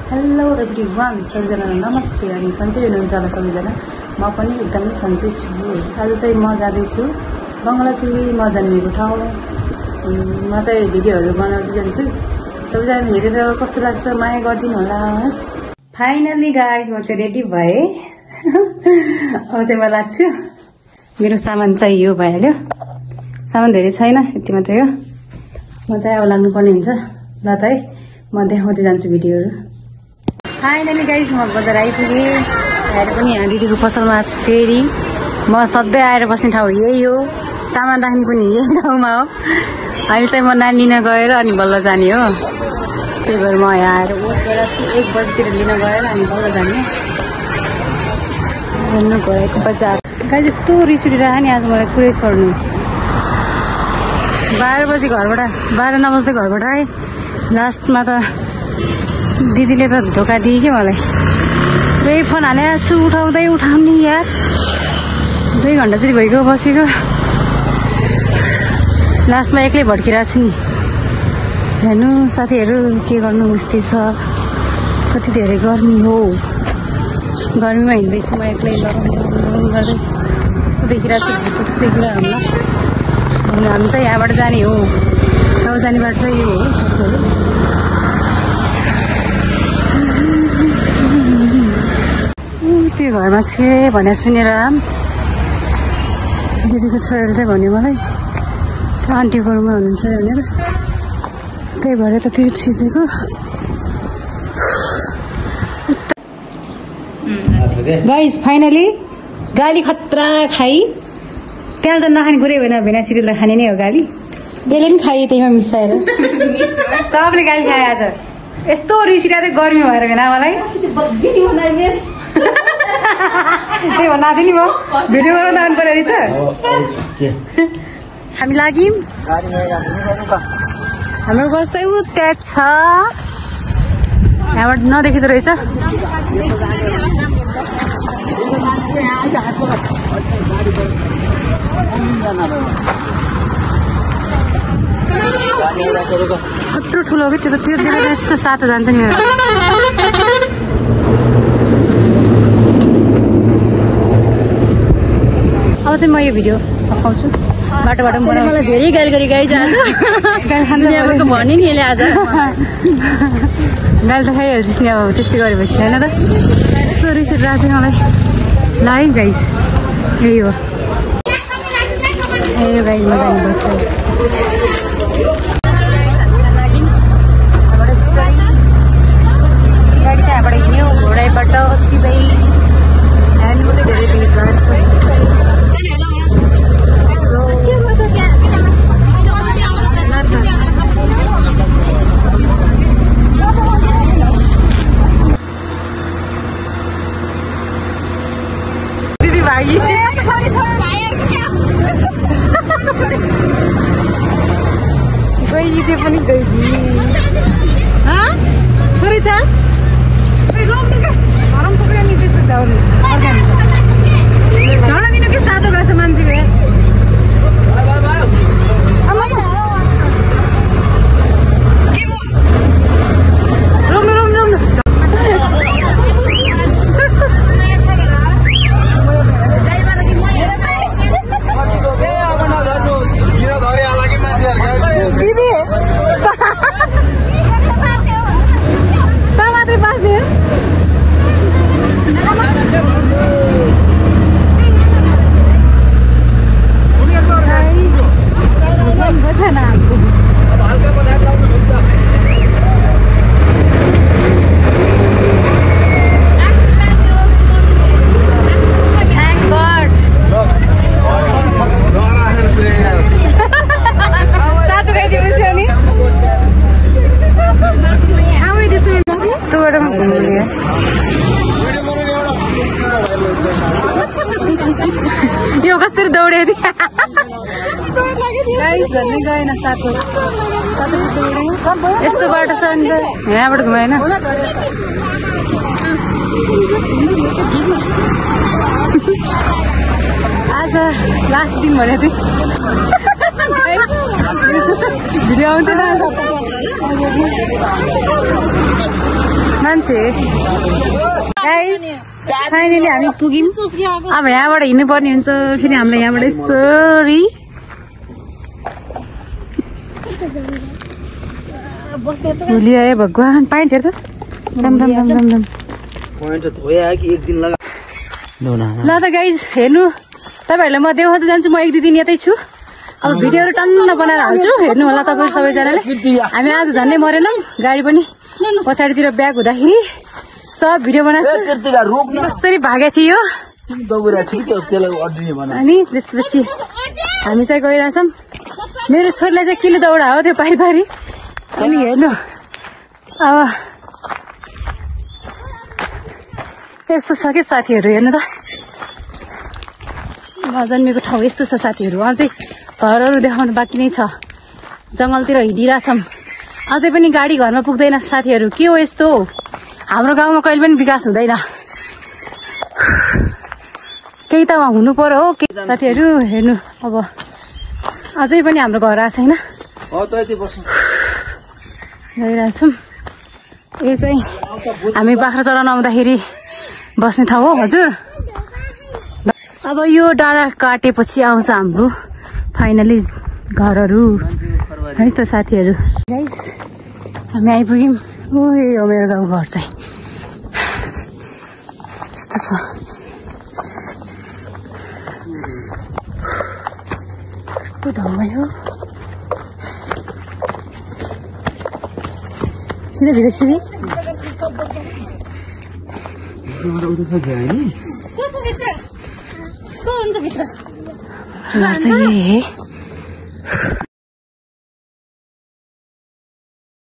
Hello everyone, सबैजनालाई नमस्ते अनि सन्चै हुनुहुन्छ होला सबैजना। म पनि एकदमै सन्चै छु। आज चाहिँ म जाँदैछु बङ्गलाचुरी, म जन्मेको ठाउँ। म चाहिँ भिडियोहरू बनाउँदै जान्छु। सबैजना हेरेर कस्तो लाग्छ माया गरिदिनु होला। फाइनली गाइज म चाहिँ रेडी भएँ। अब चाहिँ म लाग्छु। मेरो सामान चाहिँ यो भइहाल्यो। सामान धेरै छैन, यति मात्रै हो। म चाहिँ अब लाग्नुपर्ने हुन्छ। ल त है, म देखाउँदै जान्छु भिडियोहरू। फाइनली गाइज म बजार आइपुगेँ। आएर पनि यहाँ दिदीको पसलमा छु फेरि। म सधैँ आएर बस्ने ठाउँ यही हो, सामान राख्ने पनि यही ठाउँमा हो। अहिले चाहिँ म नानी लिन गएर अनि बल्ल जाने हो। त्यही भएर म यहाँ आएर वेट गरेर छु। 1 बजीतिर लिन गएर अनि बल्ल जाने हेर्नु गएको बजार। गाइज यस्तो रिस उठिरहेको नि आज मलाई पुरै छोड्नु। 12 बजी घरबाट 12 नबज्दै घरबाट आएँ। लास्टमा त दिदीले त धोका दिए कि मलाई। पुरै फोन हालेर छु, उठाउने यार। 2 घन्टा चाहिँ भइगयो बसेको। लास्टमा एक्लै भड्किरहेको छु नि। हेर्नु साथीहरू के गर्नु मुस्ती छ। कति धेरै गर्मी हो। गर्मीमा हिँड्दैछु म एक्लै गर्दै। कस्तो देखिरहेको छु, जस्तो देखिरहेको होला। हामी चाहिँ यहाँबाट जाने हो। अब जाने बाटो चाहिँ यो हो। त्यो घरमा छे भने सुनेर दिदीको छोराले चाहिँ भन्यो मलाई, त्यो आन्टीको घरमा हुनुहुन्छ भनेर। त्यही भएर त त्यो छिटेको। गाइस फाइनली गाली खतरा खाइ। त्यहाँ त नखाने कुरै भएन, भेना सिरियल खाने नै हो गाली। यसले पनि खाएँ त्यहीमा मिसाएर। सबले गाली खाएँ आज। यस्तो रिसिरहेको थियो गर्मी भएर भेना मलाई। त्यही भन्नु आएको थिएँ नि म। भिडियो बनाउन आउनु पर्यो रहेछ। हामी लाग्यौँ। हाम्रो बस चाहिँ त्यहाँ छ। यहाँबाट नदेखिँदो रहेछ। कत्रो ठुलो हो कि त्यो त। त्यो दिएर यस्तो सातो जान्छ नि मेरो। अब चाहिँ म यो भिडियो सघाउँछु। बाटो बाटो मलाई धेरै गाली गरी गाइज आज। दुनियाँको भन्यो नि यसले आज। गाली त खाइहाल्छस् नि अब त्यस्तै गरेपछि, होइन त। यस्तो रिस उठिरहेको थियो मलाई। ल है गाइज, यही हो। ए गाइज म जाने बस्छ। गाडी चाहिँ यहाँबाट हिँड्यो घोडाइबाट सिधै। हेर्नु मात्रै धेरै भिड भएको छ। दिदी भाइ गई त्यो पनि गई। थोरै छ हराम सबै अनि त्यसपछि आउने अर्का हुन्छ। झडा दिनु के सातो गएछ मान्छेको। रोक्नु रोक्नु रोक्नु। दिदी त मात्रै बाँच्ने। यो कसरी दौडे थिए। गएन साथो। यस्तो बाटो छ नि यहाँबाट घुमाएन। आज लास्ट दिन भनेको थिएँ। भिडियो आउँथेन। मान्छे फाइनली हामी पुग्यौँ अब यहाँबाट हिँड्नुपर्ने हुन्छ फेरि हामीलाई यहाँबाट यसरी भोलि भगवान् पाइन्ट हेर्छ ल त गाइज हेर्नु तपाईँहरूलाई म देखाउँदै जान्छु म 1-2 दिन यतै छु अब भिडियोहरू टन्न बनाएर हाल्छु हेर्नु होला तपाईँहरू सबैजनाले हामी आज झन्डै मरेनौँ गाडी पनि पछाडितिर ब्याग हुँदाखेरि सब भिडियो बनाएको कसरी भागेको थियो अनि त्यसपछि हामी चाहिँ गइरहेछौँ मेरो छोरीलाई चाहिँ किलो दौडा हो त्यो पारी अनि हेर्नु अब यस्तो छ के साथीहरू हेर्नु त म जन्मेको ठाउँ यस्तो छ साथीहरू अझै घरहरू देखाउनु बाँकी नै छ जङ्गलतिर हिँडिरहेछौँ अझै पनि गाडी घरमा पुग्दैन साथीहरू के हो यस्तो हाम्रो गाउँमा कहिले पनि विकास हुँदैन केही त हुनु पर्यो हो साथीहरू हेर्नु अब अझै पनि हाम्रो घर आएको छैन गइरहेछौँ यो चाहिँ हामी बाख्रा चराउन आउँदाखेरि बस्ने ठाउँ हो हजुर अब यो डाँडा काटेपछि आउँछ हाम्रो फाइनली घरहरू है त साथीहरू गाइस हामी आइपुग्यौँ ओ यो मेरो गाउँ घर चाहिँ यस्तो छ कस्तो ढङ्गै हो सिधै भित्र सिधै घर चाहिँ